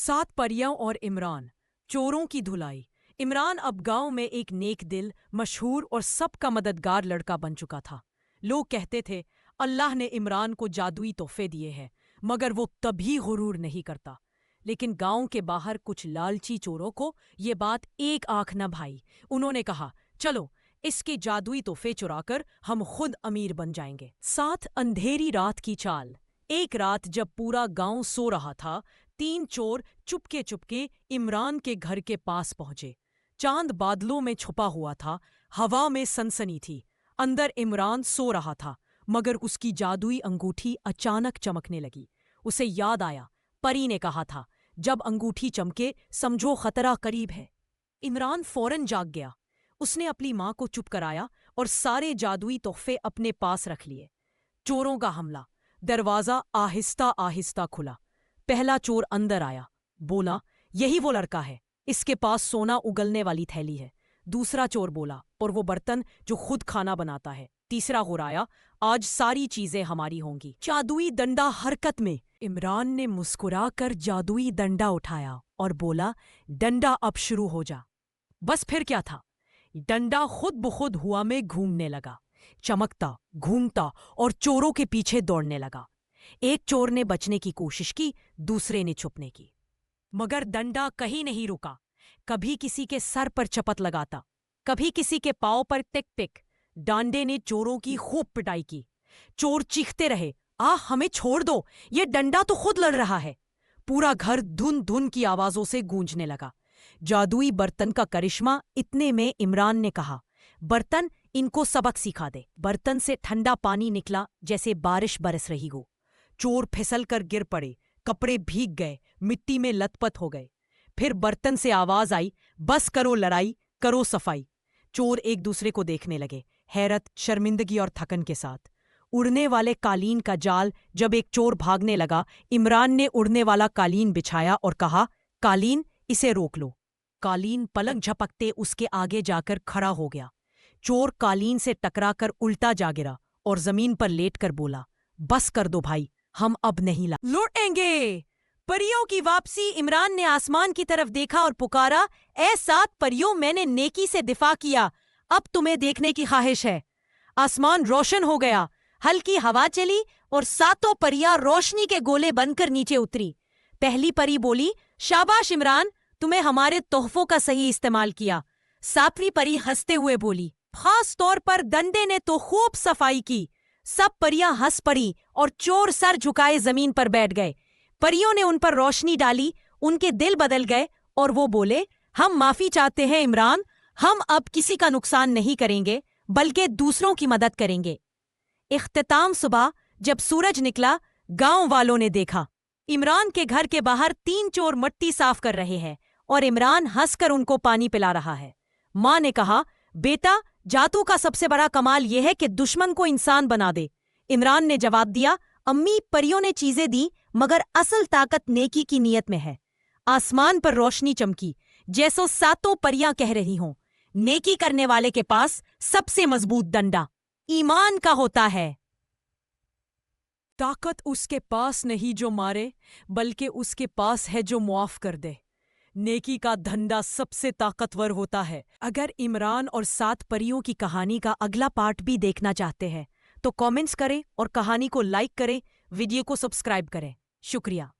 7 परियां और इमरान, चोरों की धुलाई। इमरान अब गांव में एक नेक दिल, मशहूर और सबका मददगार लड़का बन चुका था। लोग कहते थे अल्लाह ने इमरान को जादुई तोहफे दिए हैं, मगर वो तभी गुरूर नहीं करता। लेकिन गांव के बाहर कुछ लालची चोरों को ये बात एक आंख न भाई। उन्होंने कहा, चलो इसके जादुई तोहफे चुराकर हम खुद अमीर बन जाएंगे। 7 अंधेरी रात की चाल। एक रात जब पूरा गांव सो रहा था, 3 चोर चुपके चुपके इमरान के घर के पास पहुंचे। चांद बादलों में छुपा हुआ था, हवा में सनसनी थी। अंदर इमरान सो रहा था, मगर उसकी जादुई अंगूठी अचानक चमकने लगी। उसे याद आया, परी ने कहा था, जब अंगूठी चमके समझो खतरा करीब है। इमरान फौरन जाग गया। उसने अपनी मां को चुप कराया और सारे जादुई तोहफे अपने पास रख लिए। चोरों का हमला। दरवाजा आहिस्ता आहिस्ता खुला। पहला चोर अंदर आया, बोला, यही वो लड़का है, इसके पास सोना उगलने वाली थैली है। दूसरा चोर बोला, और वो बर्तन जो खुद खाना बनाता है। तीसरा गुर्राया, आज सारी चीजें हमारी होंगी। जादुई डंडा हरकत में। इमरान ने मुस्कुराकर जादुई डंडा उठाया और बोला, डंडा अब शुरू हो जा। बस फिर क्या था, डंडा खुद ब खुद हुआ में घूमने लगा, चमकता, घूमता और चोरों के पीछे दौड़ने लगा। एक चोर ने बचने की कोशिश की, दूसरे ने छुपने की, मगर डंडा कहीं नहीं रुका। कभी किसी के सर पर चपत लगाता, कभी किसी के पांव पर टिक टिक। डांडे ने चोरों की खूब पिटाई की। चोर चीखते रहे, हमें छोड़ दो, ये डंडा तो खुद लड़ रहा है। पूरा घर धुन धुन की आवाजों से गूंजने लगा। जादुई बर्तन का करिश्मा। इतने में इमरान ने कहा, बर्तन, इनको सबक सिखा दे। बर्तन से ठंडा पानी निकला जैसे बारिश बरस रही हो। चोर फिसल कर गिर पड़े, कपड़े भीग गए, मिट्टी में लथपथ हो गए। फिर बर्तन से आवाज आई, बस करो लड़ाई, करो सफाई। चोर एक दूसरे को देखने लगे, हैरत, शर्मिंदगी और थकन के साथ। उड़ने वाले कालीन का जाल। जब एक चोर भागने लगा, इमरान ने उड़ने वाला कालीन बिछाया और कहा, कालीन, इसे रोक लो। कालीन पलक झपकते उसके आगे जाकर खड़ा हो गया। चोर कालीन से टकराकर उल्टा जा गिरा और जमीन पर लेटकर बोला, बस कर दो भाई, हम अब नहीं लौटेंगे। परियों की वापसी। इमरान ने आसमान की तरफ देखा और पुकारा, ए 7 परियों, मैंने नेकी से दिफा किया, अब तुम्हें देखने की ख्वाहिश है। आसमान रोशन हो गया, हल्की हवा चली और 7 परियां रोशनी के गोले बनकर नीचे उतरी। पहली परी बोली, शाबाश इमरान, तुम्हें हमारे तोहफों का सही इस्तेमाल किया। 7वीं परी हंसते हुए बोली, खास तौर पर डंडे ने तो खूब सफाई की। सब परियां हंस पड़ी और चोर सर झुकाए जमीन पर बैठ गए। परियों ने उन पर रोशनी डाली, उनके दिल बदल गए और वो बोले, हम माफी चाहते हैं इमरान, हम अब किसी का नुकसान नहीं करेंगे, बल्कि दूसरों की मदद करेंगे। इख्तिताम सुबह जब सूरज निकला, गांव वालों ने देखा इमरान के घर के बाहर 3 चोर मिट्टी साफ कर रहे हैं और इमरान हंसकर उनको पानी पिला रहा है। मां ने कहा, बेटा, जादू का सबसे बड़ा कमाल यह है कि दुश्मन को इंसान बना दे। इमरान ने जवाब दिया, अम्मी, परियों ने चीजें दी, मगर असल ताकत नेकी की नीयत में है। आसमान पर रोशनी चमकी, जैसो 7 परियां कह रही हों, नेकी करने वाले के पास सबसे मजबूत डंडा ईमान का होता है। ताकत उसके पास नहीं जो मारे, बल्कि उसके पास है जो मुआफ कर दे। नेकी का धंधा सबसे ताकतवर होता है। अगर इमरान और 7 परियों की कहानी का अगला पार्ट भी देखना चाहते हैं तो कमेंट्स करें और कहानी को लाइक करें, वीडियो को सब्सक्राइब करें। शुक्रिया।